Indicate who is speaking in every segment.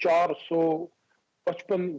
Speaker 1: 455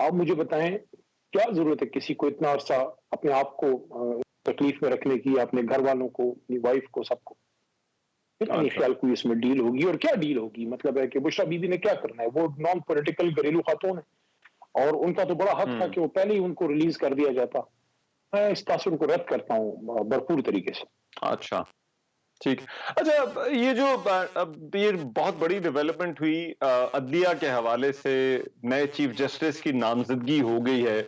Speaker 1: آپ مجھے بتائیں کیا ضرورت ہے کسی کو اتنا عرصہ اپنے آپ کو تکلیف میں رکھنے کی، اپنے گھر والوں کو، اپنی وائف کو، سب کو؟ میرا نہیں
Speaker 2: اچھا
Speaker 1: خیال کوئی اس میں ڈیل ہوگی، اور کیا ڈیل ہوگی؟ مطلب ہے کہ بشرا بی بی نے کیا کرنا ہے؟ وہ نان پولیٹیکل گھریلو خاتون ہے، اور ان کا تو بڑا حق تھا کہ وہ پہلے ہی ان کو ریلیز کر دیا جاتا۔ میں اس تاثر کو رد کرتا ہوں بھرپور طریقے سے۔
Speaker 2: اچھا ٹھیک۔ اچھا یہ جو اب یہ بہت بڑی ڈیولپمنٹ ہوئی عدلیہ کے حوالے سے، نئے چیف جسٹس کی نامزدگی ہو گئی ہے،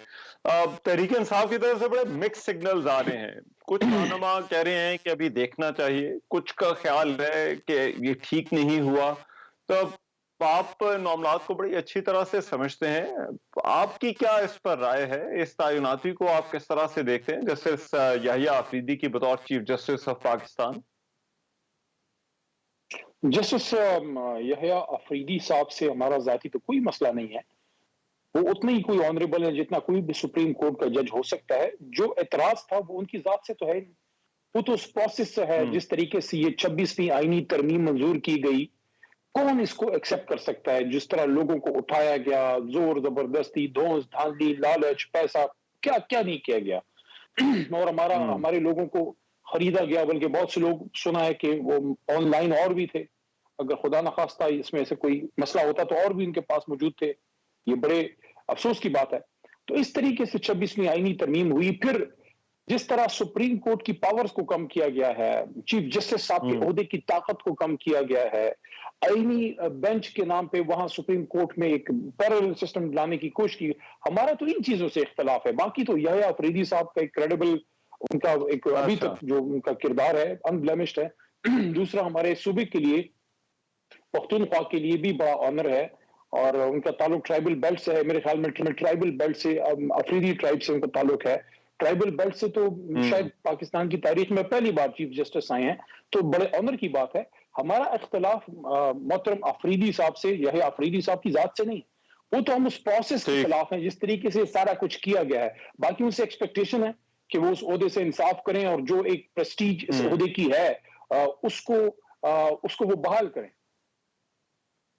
Speaker 2: تحریک انصاف کی طرف سے بڑے مکس سگنلز آ رہے ہیں۔ کچھ رہنما کہہ رہے ہیں کہ ابھی دیکھنا چاہیے، کچھ کا خیال ہے کہ یہ ٹھیک نہیں ہوا۔ تو آپ معاملات کو بڑی اچھی طرح سے سمجھتے ہیں، آپ کی کیا اس پر رائے ہے؟ اس تعیناتی کو آپ کس طرح سے دیکھتے ہیں جسٹس یحییٰ آفریدی کی بطور chief justice of Pakistan?
Speaker 1: Justice Yahya Afridi صاحب سے ہمارا ذاتی تو کوئی مسئلہ نہیں ہے، وہ اتنے ہی کوئی آنریبل ہے جتنا کوئی بھی سپریم کورٹ کا جج ہو سکتا ہے۔ جو اعتراض تھا وہ ان کی ذات سے تو ہے نہیں، وہ تو اس پروسیس سے ہے جس طریقے سے یہ 26ویں آئینی ترمیم منظور کی گئی۔ کون اس کو ایکسپٹ کر سکتا ہے؟ جس طرح لوگوں کو اٹھایا گیا، زور زبردستی، دھونس دھاندلی، لالچ، پیسہ، کیا کیا نہیں کیا گیا، اور ہمارے لوگوں کو خریدا گیا۔ بلکہ بہت سے لوگ سنا ہے کہ وہ آن لائن اور بھی تھے، اگر خدا نخواستہ اس میں سے کوئی مسئلہ ہوتا تو اور بھی ان کے پاس موجود تھے۔ یہ بڑے افسوس کی بات ہے۔ تو اس طریقے سے 26ویں آئینی ترمیم ہوئی۔ پھر جس طرح سپریم کورٹ کی پاورز کو کم کیا گیا ہے، چیف جسٹس صاحب کے عہدے کی طاقت کو کم کیا گیا ہے، آئینی بینچ کے نام پہ وہاں سپریم کورٹ میں ایک پیرلل سسٹم لانے کی کوشش کی۔ ہمارا تو ان چیزوں سے اختلاف ہے، باقی تو یحییٰ آفریدی صاحب کا ایک کریڈیبل، ان کا ایک ابھی تک جو ان کا کردار ہے انبلیمشڈ ہے۔ دوسرا ہمارے صوبے کے لیے، پختونخوا کے لیے بھی بڑا آنر ہے، اور ان کا تعلق ٹرائبل بیلٹ سے ہے۔ میرے خیال میں ٹرائبل بیلٹ سے، افریدی ٹرائب سے ان کا تعلق ہے۔ ٹرائبل بیلٹ سے تو شاید پاکستان کی تاریخ میں پہلی بار چیف جسٹس آئے ہیں، تو بڑے آنر کی بات ہے۔ ہمارا اختلاف محترم آفریدی صاحب سے، یحییٰ آفریدی صاحب کی ذات سے نہیں، وہ تو ہم اس پروسیس کے خلاف ہیں جس طریقے سے سارا کچھ کیا گیا ہے۔ باقی ان سے ایکسپیکٹیشن ہے کہ وہ اس عہدے سے انصاف کریں، اور جو ایک پریسٹیج اس عہدے کی ہے اس کو وہ بحال کریں۔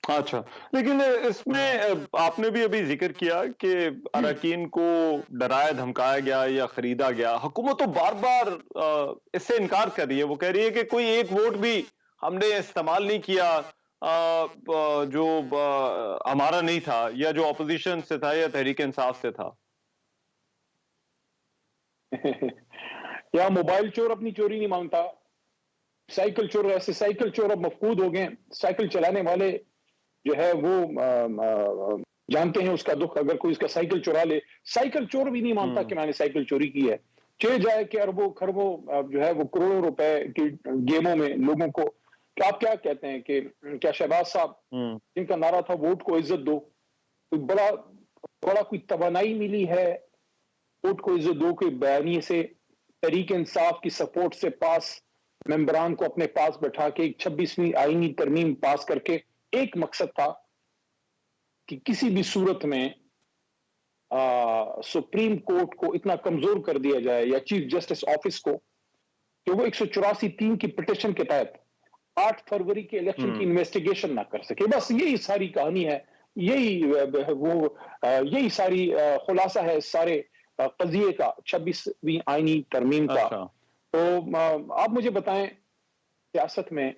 Speaker 2: اچھا، لیکن اس میں آپ نے بھی ابھی ذکر کیا کہ اراکین کو ڈرایا دھمکایا گیا یا خریدا گیا۔ حکومت تو بار بار اس سے انکار کر رہی ہے، وہ کہہ رہی ہے کہ کوئی ایک ووٹ بھی ہم نے استعمال نہیں کیا جو ہمارا نہیں تھا، یا جو اپوزیشن سے تھا یا تحریک انصاف سے تھا۔
Speaker 1: یا موبائل چور اپنی چوری نہیں مانگتا، سائیکل چور، ایسے سائیکل چور اب مفقود ہو گئے۔ سائیکل چلانے والے جو ہے وہ جانتے ہیں اس کا دکھ، اگر کوئی اس کا سائیکل چورا لے۔ سائیکل چور بھی نہیں مانتا کہ میں نے سائیکل چوری کی ہے، چلے جائے کہ اربوں خربوں جو ہے وہ کروڑوں روپے کی گیموں میں لوگوں کو۔ کہ آپ کیا کہتے ہیں کہ کیا شہباز صاحب جن کا نعرہ تھا ووٹ کو عزت دو، بڑا کوئی توانائی ملی ہے ووٹ کو عزت دو کے بیانیے سے، تحریک انصاف کی سپورٹ سے پاس ممبران کو اپنے پاس بٹھا کے ایک 26ویں آئینی ترمیم پاس کر کے ایک مقصد تھا کہ کسی بھی صورت میں سپریم کورٹ کو اتنا کمزور کر دیا جائے، یا چیف جسٹس آفس کو، کہ وہ 184(3) کی پٹیشن کے تحت 8 فروری کے الیکشن کی انویسٹیگیشن نہ کر سکے۔ بس یہی ساری کہانی ہے، یہی ساری خلاصہ ہے سارے قضیے کا، 26ویں آئینی ترمیم کا۔ تو آپ مجھے بتائیں سیاست میں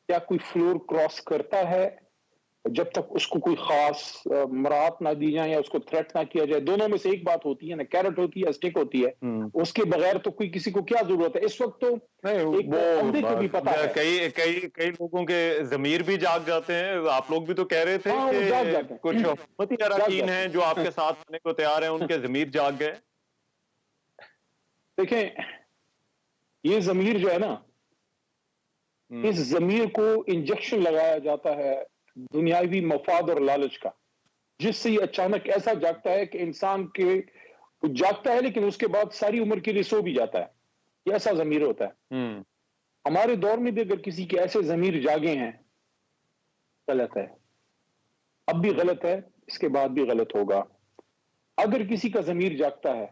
Speaker 1: کیا کوئی فلور کراس کرتا ہے جب تک اس کو کوئی خاص مراعات نہ دی جائے یا اس کو تھریٹ نہ کیا جائے؟ دونوں میں سے ایک بات ہوتی ہے، نہ کیرٹ ہوتی ہے، اسٹک ہوتی ہے۔ اس کے بغیر تو کوئی کسی کو کیا ضرورت ہے؟ اس وقت تو ایک عہدے کو بھی پتا ہے،
Speaker 2: کئی لوگوں کے ضمیر بھی جاگ جاتے ہیں۔ آپ لوگ بھی تو کہہ رہے تھے کہ کچھ حکومتی اراکین ہیں جو آپ کے ساتھ آنے کو تیار ہیں، ان کے ضمیر جاگ گئے۔
Speaker 1: دیکھیں یہ ضمیر جو ہے نا، اس ضمیر کو انجیکشن لگایا جاتا ہے دنیاوی مفاد اور لالچ کا، جس سے یہ اچانک ایسا جاگتا ہے کہ انسان کے جاگتا ہے لیکن اس کے بعد ساری عمر کے لیے سو بھی جاتا ہے۔ یہ ایسا ضمیر ہوتا ہے۔ ہمارے دور میں بھی اگر کسی کے ایسے ضمیر جاگے ہیں، غلط ہے، اب بھی غلط ہے، اس کے بعد بھی غلط ہوگا۔ اگر کسی کا ضمیر جاگتا ہے،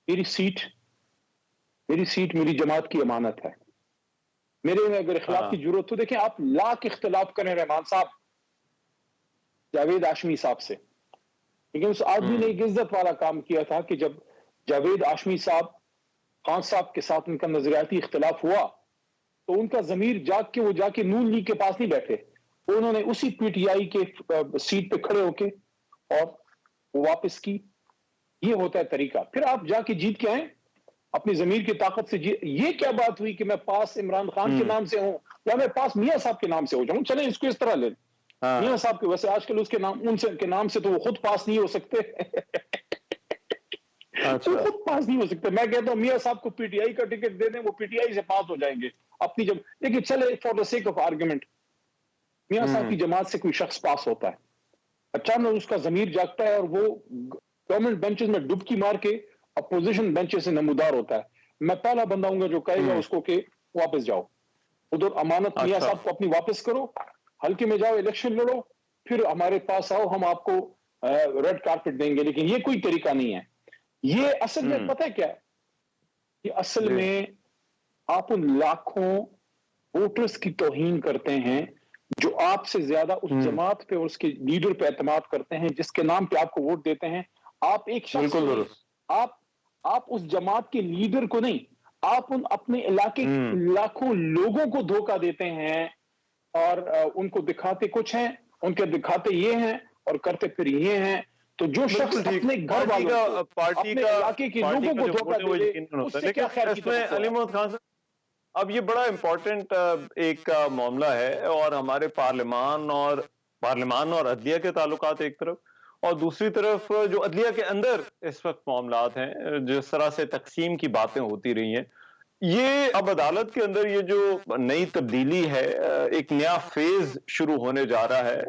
Speaker 1: میری سیٹ میری جماعت کی امانت ہے، میرے میں اگر اخلاق کی ضرورت ہو، دیکھیں آپ لاکھ اختلاف کریں رحمان صاحب جاوید ہاشمی صاحب سے، لیکن اس آدمی نے ایک عزت والا کام کیا تھا کہ جب جاوید ہاشمی صاحب خان صاحب کے ساتھ ان کا نظریاتی اختلاف ہوا تو ان کا ضمیر جاگ کے وہ جا کے نون لیگ کے پاس نہیں بیٹھے، انہوں نے اسی پی ٹی آئی کے سیٹ پہ کھڑے ہو کے اور وہ واپس کی. یہ ہوتا ہے طریقہ. پھر آپ جا کے جیت کے آئیں اپنی ضمیر کی طاقت سے. یہ کیا بات ہوئی کہ میں پاس عمران خان کے نام سے ہوں یا میں پاس میاں صاحب کے نام سے ہو جاؤں؟ چلیں اس کو اس طرح لیں. میاں صاحب کے ویسے آج کل اس کے نام ان سے کے نام سے تو وہ خود پاس نہیں ہو سکتے. وہ خود پاس نہیں ہو سکتے. میں کہتا ہوں میاں صاحب کو پی ٹی آئی کا ٹکٹ دے دیں، وہ پی ٹی آئی سے پاس ہو جائیں گے اپنی جب. لیکن چلے for the sake of argument میاں صاحب کی جماعت سے کوئی شخص پاس ہوتا ہے، اچانک اس کا ضمیر جاگتا ہے اور وہ گورنمنٹ بینچز میں ڈبکی مار کے اپوزیشن بینچز سے نمودار ہوتا ہے. میں پہلا بندہ ہوں گا جو کہے گا اس کو کہ واپس جاؤ ادھر، امانت میاں صاحب کو اپنی واپس کرو، حلقے میں جاؤ، الیکشن لڑو، پھر ہمارے پاس آؤ، ہم آپ کو ریڈ کارپٹ دیں گے. لیکن یہ کوئی طریقہ نہیں ہے. یہ اصل میں پتہ ہے کیا ہے؟ یہ اصل میں آپ ان لاکھوں ووٹرز کی توہین کرتے ہیں جو آپ سے زیادہ اس جماعت پہ اور اس کے لیڈر پہ اعتماد کرتے ہیں جس کے نام پہ آپ کو ووٹ دیتے ہیں. آپ ایک شخص آپ اس جماعت کے لیڈر کو نہیں، آپ ان اپنے علاقے لاکھوں لوگوں کو دھوکہ دیتے ہیں اور ان کو دکھاتے کچھ ہیں، ان کے دکھاتے یہ ہیں اور کرتے پھر یہ ہیں. تو جو شخص اپنے گھر والوں کو، اپنے علاقے کے لوگوں کو دھوکہ دے دے، اس سے کیا خیر کی توقع ہے؟
Speaker 2: علی محمد خان صاحب، اب یہ بڑا امپورٹنٹ ایک معاملہ ہے، اور ہمارے پارلیمان اور عدلیہ کے تعلقات ایک طرف، اور دوسری طرف جو عدلیہ کے اندر اس وقت معاملات ہیں، جس طرح سے تقسیم کی باتیں ہوتی رہی ہیں، یہ اب عدالت کے اندر یہ جو نئی تبدیلی ہے، ایک نیا فیز شروع ہونے جا رہا ہے.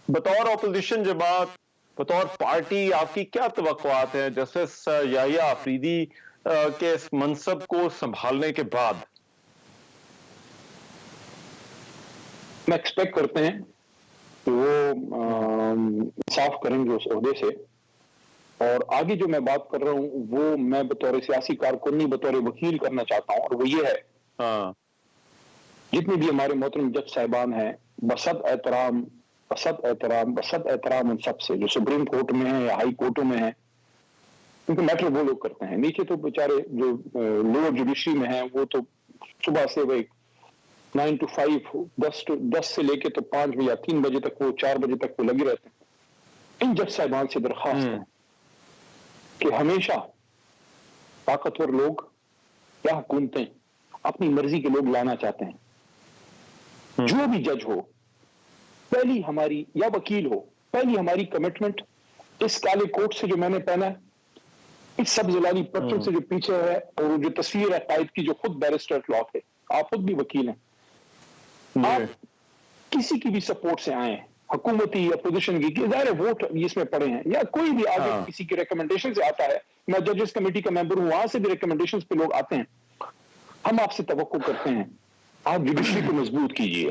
Speaker 2: بطور اپوزیشن جماعت، بطور پارٹی، آپ کی کیا توقعات ہیں جسٹس یحییٰ آفریدی کے اس منصب کو سنبھالنے کے بعد؟
Speaker 1: میں ایکسپیکٹ کرتے ہیں کہ وہ صاف کریں گے اس عہدے سے. اور آگے جو میں بات کر رہا ہوں وہ میں بطور سیاسی کارکن نہیں، بطور وکیل کرنا چاہتا ہوں، اور وہ یہ ہے جتنے بھی ہمارے محترم جج صاحبان ہیں، بسط احترام ان سب سے جو سپریم کورٹ میں ہیں یا ہائی کورٹوں میں ہیں، کیونکہ میٹر وہ لوگ کرتے ہیں. نیچے تو بیچارے جو لوور جوڈیشری میں ہیں وہ تو صبح سے وہ 9 to 5 10 سے لے کے تو 5 یا 3 بجے تک، وہ 4 بجے تک وہ لگے رہتے ہیں. ان جج صاحبان سے درخواست ہے کہ ہمیشہ طاقتور لوگ یا حکومتیں اپنی مرضی کے لوگ لانا چاہتے ہیں. جو بھی جج ہو، پہلی ہماری، یا وکیل ہو، پہلی ہماری کمٹمنٹ اس کالے کوٹ سے جو میں نے پہنا ہے، اس سبز لانی پتھر سے جو پیچھے ہے، اور جو تصویر ہے قائد کی جو خود بیرسٹر لا ہے، آپ خود بھی وکیل ہیں، آپ کسی کی بھی سپورٹ سے آئیں، حکومتی اپوزیشن کی، ظاہر ووٹ اس میں پڑے ہیں، یا کوئی بھی آگے کسی کی ریکمنڈیشن سے آتا ہے. میں ججز کمیٹی کا ممبر ہوں، وہاں سے بھی ریکمنڈیشن پہ لوگ آتے ہیں. ہم آپ سے توقع کرتے ہیں آپ جوڈیشری کو مضبوط کیجئے.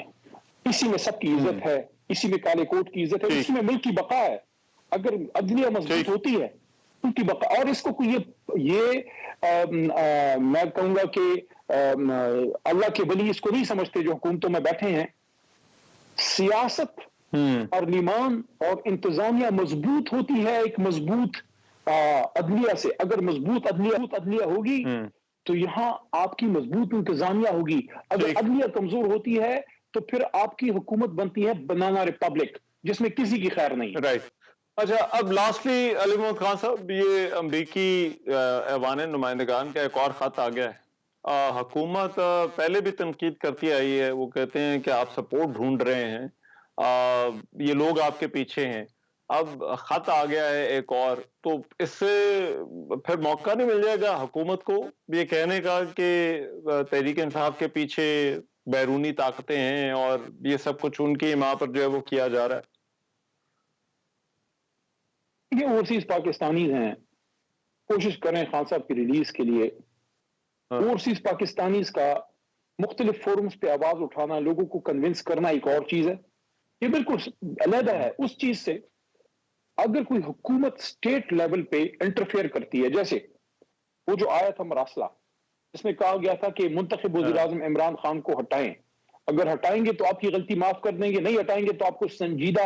Speaker 1: اسی میں سب کی عزت ہے، اسی میں کالے کوٹ کی عزت ہے، اسی میں ملک کی بقا ہے. اگر عدلیہ مضبوط ہوتی ہے ملک کی بقا. اور اس کو کوئی میں کہوں گا کہ اللہ کے ولی اس کو نہیں سمجھتے جو حکومتوں میں بیٹھے ہیں. سیاست، پارلیمان اور انتظامیہ مضبوط ہوتی ہے ایک مضبوط عدلیہ سے. اگر مضبوط عدلیہ ہوگی تو یہاں آپ کی مضبوط انتظامیہ ہوگی. اگر عدلیہ کمزور ہوتی ہے تو پھر آپ کی حکومت بنتی ہے بنانا ریپبلک، جس میں کسی کی خیر نہیں.
Speaker 2: رائٹ. اچھا، اب لاسٹلی علی محمد خان صاحب، یہ امریکی ایوان نمائندگان کا ایک اور خط آ گیا ہے. حکومت پہلے بھی تنقید کرتی آئی ہے، وہ کہتے ہیں کہ آپ سپورٹ ڈھونڈ رہے ہیں، یہ لوگ آپ کے پیچھے ہیں. اب خط آ گیا ہے ایک اور، تو اس سے پھر موقع نہیں مل جائے گا حکومت کو یہ کہنے کا کہ تحریک انصاف کے پیچھے بیرونی طاقتیں ہیں اور یہ سب کچھ ان کی ماں پر جو ہے وہ کیا جا رہا ہے؟
Speaker 1: یہ اوورسیز پاکستانیز ہیں، کوشش کریں خان صاحب کی ریلیز کے لیے. اوورسیز پاکستانیز کا مختلف فورمز پہ آواز اٹھانا، لوگوں کو کنونس کرنا ایک اور چیز ہے. یہ بالکل علیحدہ ہے اس چیز سے. اگر کوئی حکومت سٹیٹ لیول پہ انٹرفیئر کرتی ہے، جیسے وہ جو آیا تھا مراسلہ، اس میں کہا گیا تھا کہ منتخب وزیر اعظم عمران خان کو ہٹائیں، اگر ہٹائیں گے تو آپ کی غلطی معاف کر دیں گے، نہیں ہٹائیں گے تو آپ کو سنجیدہ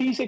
Speaker 1: 30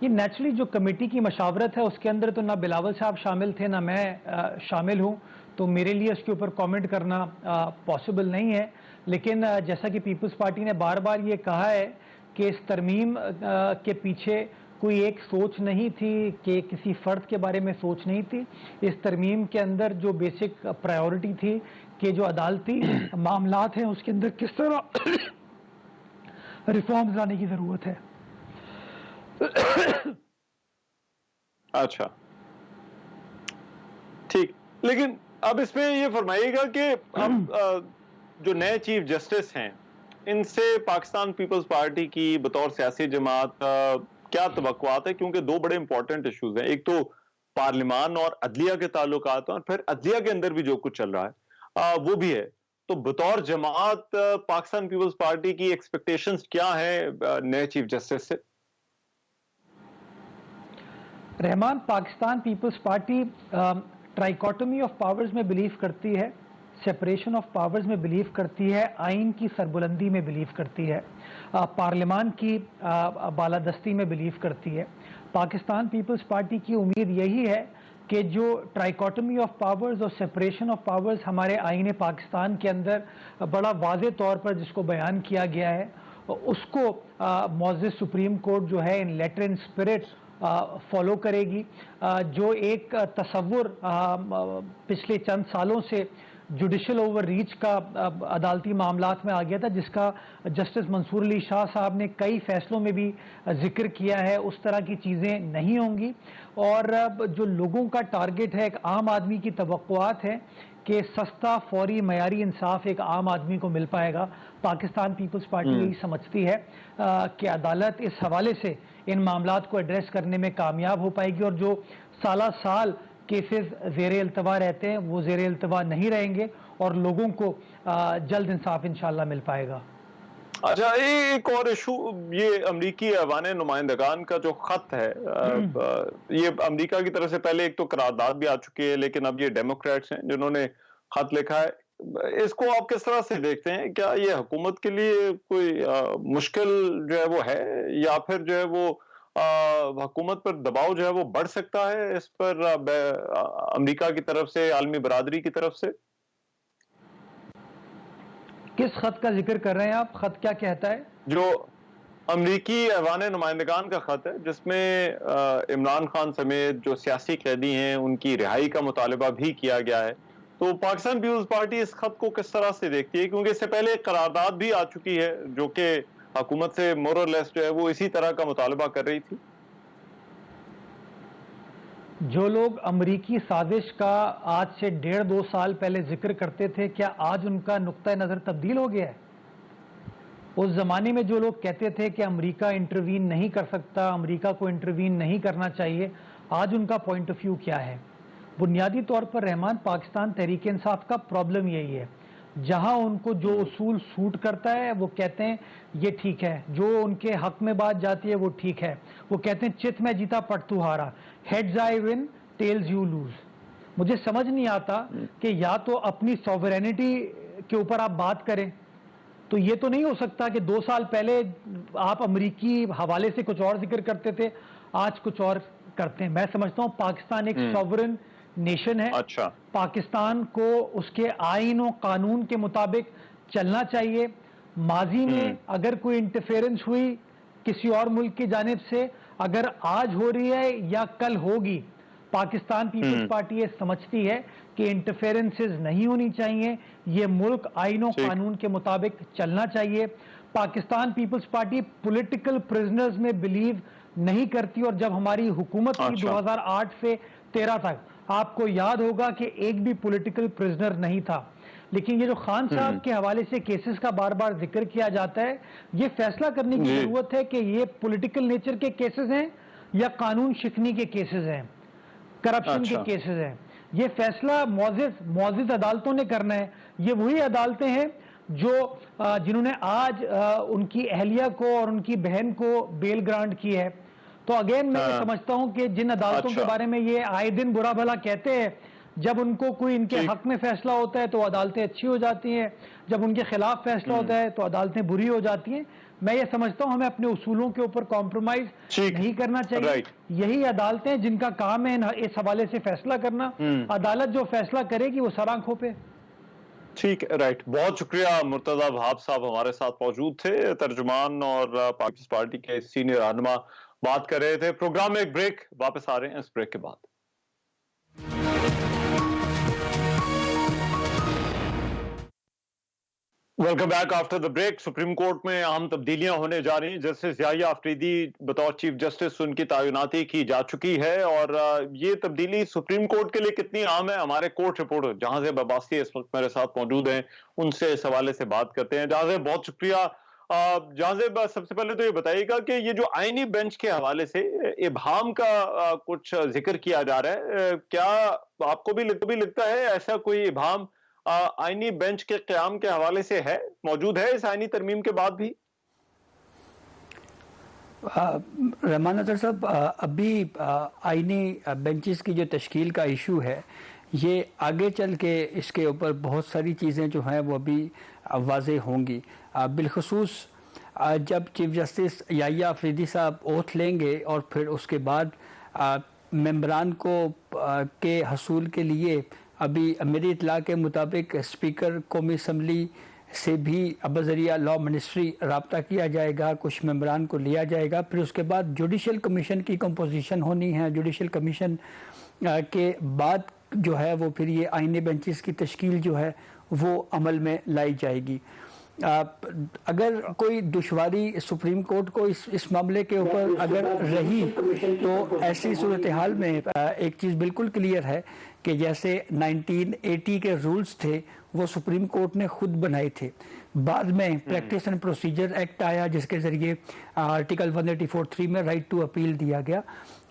Speaker 3: یہ نیچرلی جو کمیٹی کی مشاورت ہے اس کے اندر تو نہ بلاول صاحب شامل تھے نہ میں شامل ہوں، تو میرے لیے اس کے اوپر کامنٹ کرنا پاسبل نہیں ہے. لیکن جیسا کہ پیپلز پارٹی نے بار بار یہ کہا ہے کہ اس ترمیم کے پیچھے کوئی ایک سوچ نہیں تھی، کہ کسی فرد کے بارے میں سوچ نہیں تھی. اس ترمیم کے اندر جو بیسک پرائیورٹی تھی کہ جو عدالتی معاملات ہیں اس کے اندر کس طرح ریفارمز لانے کی ضرورت ہے.
Speaker 2: اچھا ٹھیک، لیکن اب اس میں یہ فرمائیے گا کہ اب جو نئے چیف جسٹس ہیں ان سے پاکستان پیپلز پارٹی کی بطور سیاسی جماعت کیا توقعات ہے؟ کیونکہ دو بڑے امپورٹنٹ ایشوز ہیں، ایک تو پارلیمان اور عدلیہ کے تعلقات ہیں، اور پھر عدلیہ کے اندر بھی جو کچھ چل رہا ہے وہ بھی ہے. تو بطور جماعت پاکستان پیپلز پارٹی کی ایکسپیکٹیشنز کیا ہیں نئے چیف جسٹس سے؟
Speaker 3: Rahman, Pakistan Peoples Party trichotomy of powers میں بلیو کرتی ہے، سیپریشن آف پاورز میں بلیو کرتی ہے، آئین کی سربلندی میں بلیو کرتی ہے، پارلیمان کی بالادستی میں بلیو کرتی ہے. پاکستان پیپلز پارٹی کی امید یہی ہے کہ جو ٹرائیکاٹمی آف پاورز اور سیپریشن آف پاورز ہمارے آئین پاکستان کے اندر بڑا واضح طور پر جس کو بیان کیا گیا ہے، اس کو معزز سپریم کورٹ جو ہے ان لیٹر ان اسپرٹ فالو کرے گی. جو ایک تصور پچھلے چند سالوں سے جوڈیشل اوور ریچ کا عدالتی معاملات میں آ گیا تھا، جس کا جسٹس منصور علی شاہ صاحب نے کئی فیصلوں میں بھی ذکر کیا ہے، اس طرح کی چیزیں نہیں ہوں گی. اور جو لوگوں کا ٹارگٹ ہے، ایک عام آدمی کی توقعات ہے کہ سستا، فوری، معیاری انصاف ایک عام آدمی کو مل پائے گا. پاکستان پیپلز پارٹی یہی سمجھتی ہے کہ عدالت اس حوالے سے ان معاملات کو ایڈریس کرنے میں کامیاب ہو پائے گی، اور جو سالہ سال کیسز زیر التوا رہتے ہیں وہ زیر التوا نہیں رہیں گے، اور لوگوں کو جلد انصاف انشاءاللہ مل پائے گا.
Speaker 2: اچھا، ایک اور ایشو، یہ امریکی ایوان نمائندگان کا جو خط ہے، یہ امریکہ کی طرف سے پہلے ایک تو قرارداد بھی آ چکی ہے، لیکن اب یہ ڈیموکریٹس ہیں جنہوں نے خط لکھا ہے. اس کو آپ کس طرح سے دیکھتے ہیں؟ کیا یہ حکومت کے لیے کوئی مشکل جو ہے وہ ہے، یا پھر جو ہے وہ حکومت پر دباؤ جو ہے وہ بڑھ سکتا ہے اس پر امریکہ کی طرف سے، عالمی برادری کی طرف سے؟
Speaker 3: کس خط کا ذکر کر رہے ہیں آپ؟ خط کیا کہتا ہے؟
Speaker 2: جو امریکی ایوان نمائندگان کا خط ہے، جس میں عمران خان سمیت جو سیاسی قیدی ہیں ان کی رہائی کا مطالبہ بھی کیا گیا ہے. تو پاکستان پیپلز پارٹی اس خط کو کس طرح سے دیکھتی ہے؟ کیونکہ اس سے پہلے ایک قرارداد بھی آ چکی ہے جو کہ حکومت سے مور اور لیس جو ہے وہ اسی طرح کا مطالبہ کر رہی تھی.
Speaker 3: جو لوگ امریکی سازش کا آج سے 1.5-2 سال پہلے ذکر کرتے تھے، کیا آج ان کا نقطہ نظر تبدیل ہو گیا ہے؟ اس زمانے میں جو لوگ کہتے تھے کہ امریکہ انٹروین نہیں کر سکتا، امریکہ کو انٹروین نہیں کرنا چاہیے، آج ان کا پوائنٹ آف ویو کیا ہے؟ بنیادی طور پر رحمان، پاکستان تحریک انصاف کا پرابلم یہی ہے، جہاں ان کو جو اصول سوٹ کرتا ہے وہ کہتے ہیں یہ ٹھیک ہے، جو ان کے حق میں بات جاتی ہے وہ ٹھیک ہے. وہ کہتے ہیں چت میں جیتا پٹ تو ہارا، heads I win tails you lose. مجھے سمجھ نہیں آتا کہ یا تو اپنی سوورینٹی کے اوپر آپ بات کریں، تو یہ تو نہیں ہو سکتا کہ 2 سال پہلے آپ امریکی حوالے سے کچھ اور ذکر کرتے تھے، آج کچھ اور کرتے ہیں. میں سمجھتا ہوں پاکستان ایک سوورن نیشن ہے.
Speaker 2: اچھا،
Speaker 3: پاکستان کو اس کے آئین و قانون کے مطابق چلنا چاہیے. ماضی میں اگر کوئی انٹرفیرنس ہوئی کسی اور ملک کی جانب سے، اگر آج ہو رہی ہے یا کل ہوگی، پاکستان پیپلز پارٹی یہ سمجھتی ہے کہ انٹرفیرنسز نہیں ہونی چاہیے، یہ ملک آئین و قانون کے مطابق چلنا چاہیے. Pakistan Peoples Party political prisoners میں بلیو نہیں کرتی، اور جب ہماری حکومت کی 2008 سے 13 تک، آپ کو یاد ہوگا کہ ایک بھی پولیٹیکل پرزنر نہیں تھا. لیکن یہ جو خان صاحب کے حوالے سے کیسز کا بار بار ذکر کیا جاتا ہے، یہ فیصلہ کرنے کی ضرورت ہے کہ یہ پولیٹیکل نیچر کے کیسز ہیں یا قانون شکنی کے کیسز ہیں، کرپشن کے کیسز ہیں. یہ فیصلہ معزز عدالتوں نے کرنا ہے. یہ وہی عدالتیں ہیں جو جنہوں نے آج ان کی اہلیہ کو اور ان کی بہن کو بیل گرانٹ کی ہے. تو اگین میں یہ سمجھتا ہوں کہ جن عدالتوں کے بارے میں یہ آئے دن برا بھلا کہتے ہیں، جب ان کو کوئی ان کے حق میں فیصلہ ہوتا ہے تو عدالتیں اچھی ہو جاتی ہیں، جب ان کے خلاف فیصلہ ہوتا ہے تو عدالتیں بری ہو جاتی ہیں. میں یہ سمجھتا ہوں ہمیں اپنے اصولوں کے اوپر کمپرومائز
Speaker 2: ٹھیک
Speaker 3: نہیں کرنا چاہیے.
Speaker 2: رائٹ
Speaker 3: یہی عدالتیں جن کا کام ہے اس حوالے سے فیصلہ کرنا. عدالت جو فیصلہ کرے گی وہ سر آنکھوں پہ.
Speaker 2: ٹھیک رائٹ بہت شکریہ مرتضی وہاب صاحب ہمارے ساتھ موجود تھے ترجمان اور پیپلز پارٹی کے سینئر رہنما بات کر رہے تھے. پروگرام میں ایک بریک واپس آ رہے ہیں اس بریک کے بعد. Welcome back after the break. Supreme court میں اہم تبدیلیاں ہونے جا رہی ہیں. جسٹس یحییٰ آفریدی بطور چیف جسٹس ان کی تعیناتی کی جا چکی ہے اور یہ تبدیلی سپریم کورٹ کے لیے کتنی اہم ہے ہمارے کورٹ رپورٹر جہاں سے عباسی اس وقت میرے ساتھ موجود ہیں ان سے اس حوالے سے بات کرتے ہیں. جہاں سے بہت شکریہ. جہاں سے سب سے پہلے تو یہ بتائیے گا کہ یہ جو آئینی بینچ کے حوالے سے ابہام کا کچھ ذکر کیا جا رہا ہے, کیا آپ کو بھی لگتا ہے ایسا کوئی ابہام آئینی بینچ کے قیام کے حوالے سے موجود ہے اس آئینی ترمیم کے بعد بھی؟
Speaker 4: رحمان اطہر صاحب, ابھی آئینی بینچز کی جو تشکیل کا ایشو ہے یہ آگے چل کے اس کے اوپر بہت ساری چیزیں جو ہیں وہ ابھی واضح ہوں گی. بالخصوص جب چیف جسٹس یحییٰ آفریدی صاحب اوتھ لیں گے اور پھر اس کے بعد ممبران کے حصول کے لیے ابھی میری اطلاع کے مطابق اسپیکر قومی اسمبلی سے بھی بذریعہ لا منسٹری رابطہ کیا جائے گا, کچھ ممبران کو لیا جائے گا. پھر اس کے بعد جوڈیشل کمیشن کی کمپوزیشن ہونی ہے. جوڈیشل کمیشن کے بعد جو ہے وہ پھر یہ آئینی بینچز کی تشکیل جو ہے وہ عمل میں لائی جائے گی. اگر کوئی دشواری سپریم کورٹ کو اس معاملے کے اوپر اگر رہی تو ایسی صورتحال میں ایک چیز بالکل کلیئر ہے کہ جیسے 1980 کے رولز تھے وہ سپریم کورٹ نے خود بنائے تھے. بعد میں پریکٹس اینڈ پروسیجر ایکٹ آیا جس کے ذریعے آرٹیکل 184(3) میں رائٹ ٹو اپیل دیا گیا.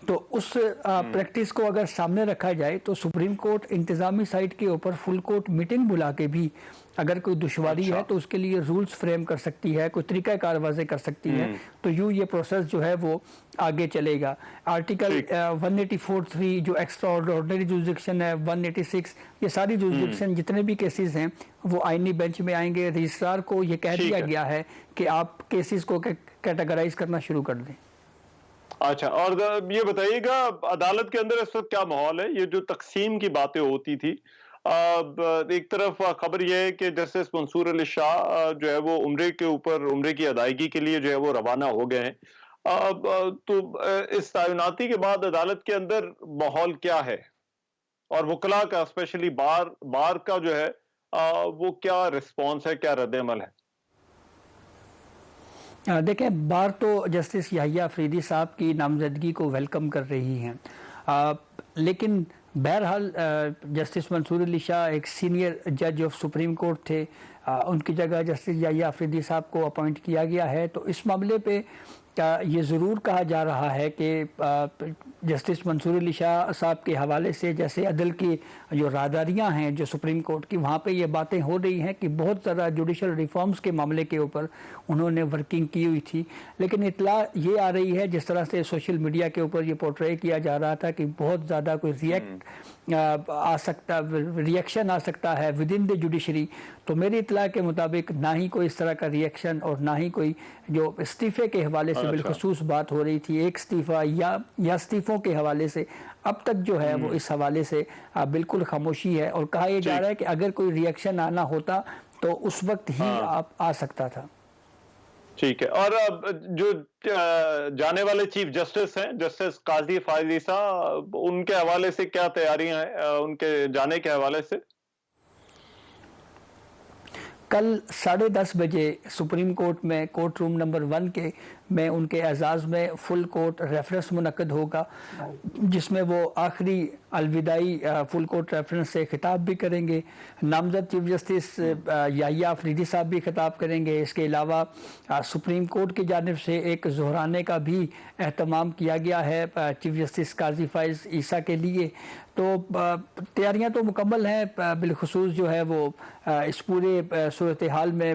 Speaker 4: تو اس پریکٹس کو اگر سامنے رکھا جائے تو سپریم کورٹ انتظامی سائٹ کے اوپر فل کورٹ میٹنگ بلا کے بھی اگر کوئی دشواری ہے تو اس کے لیے رولز فریم کر سکتی ہے, کوئی طریقہ کار واضح کر سکتی ہے. تو یہ پروسیس جو ہے وہ آگے چلے گا. آرٹیکل 184(3) جو ایکسٹرا آرڈنری جوریسڈکشن ہے, 186, یہ ساری جوریسڈکشن جتنے بھی کیسز ہیں وہ آئینی بینچ میں آئیں گے. رجسٹرار کو یہ کہہ دیا گیا ہے کہ آپ کیسز کو کیٹاگرائز کرنا شروع کر دیں.
Speaker 2: اچھا, اور یہ بتائیے گا عدالت کے اندر اس وقت کیا ماحول ہے؟ یہ جو تقسیم کی باتیں ہوتی تھی, ایک طرف خبر یہ ہے کہ جسٹس منصور علی شاہ جو ہے وہ عمرے کی ادائیگی کے لیے جو ہے وہ روانہ ہو گئے ہیں. تو اس تعیناتی کے بعد عدالت کے اندر ماحول کیا ہے اور وکلاء کا اسپیشلی بار کا جو ہے وہ کیا رسپانس ہے, کیا رد عمل ہے؟
Speaker 4: دیکھیں, بار تو جسٹس یحییٰ آفریدی صاحب کی نامزدگی کو ویلکم کر رہی ہیں, لیکن بہرحال جسٹس منصور علی شاہ ایک سینئر جج آف سپریم کورٹ تھے, ان کی جگہ جسٹس یحییٰ آفریدی صاحب کو اپوائنٹ کیا گیا ہے. تو اس معاملے پہ یہ ضرور کہا جا رہا ہے کہ جسٹس منصور علی شاہ صاحب کے حوالے سے جیسے عدل کی جو راداریاں ہیں جو سپریم کورٹ کی, وہاں پہ یہ باتیں ہو رہی ہیں کہ بہت زیادہ جوڈیشل ریفارمز کے معاملے کے اوپر انہوں نے ورکنگ کی ہوئی تھی. لیکن اطلاع یہ آ رہی ہے جس طرح سے سوشل میڈیا کے اوپر یہ پورٹرے کیا جا رہا تھا کہ بہت زیادہ کوئی ریئیکشن آ سکتا ہے ود ان دی جوڈیشری. تو میری اطلاع کے مطابق نہ ہی کوئی اس طرح کا ریئیکشن اور نہ ہی کوئی جو استعفے کے حوالے سے بالخصوص بات ہو رہی تھی, ایک استعفیٰ یا استعفوں کے حوالے سے اب تک جو ہے وہ اس حوالے سے بالکل خاموشی ہے. اور کہا یہ جا رہا ہے کہ اگر کوئی ریئیکشن آنا ہوتا تو اس وقت ہی آ سکتا تھا.
Speaker 2: ٹھیک ہے, اور جو جانے والے چیف جسٹس ہیں جسٹس قاضی فائز عیسیٰ, ان کے حوالے سے کیا تیاریاں ہیں ان کے جانے کے حوالے سے؟
Speaker 4: کل 10:30 بجے سپریم کورٹ میں کورٹ روم نمبر 1 میں ان کے اعزاز میں فل کورٹ ریفرنس منعقد ہوگا, جس میں وہ آخری الوداعی فل کورٹ ریفرنس سے خطاب بھی کریں گے. نامزد چیف جسٹس یحییٰ آفریدی صاحب بھی خطاب کریں گے. اس کے علاوہ سپریم کورٹ کی جانب سے ایک ظہرانے کا بھی اہتمام کیا گیا ہے چیف جسٹس قاضی فائز عیسیٰ کے لیے. تو تیاریاں تو مکمل ہیں, بالخصوص جو ہے وہ اس پورے صورتحال میں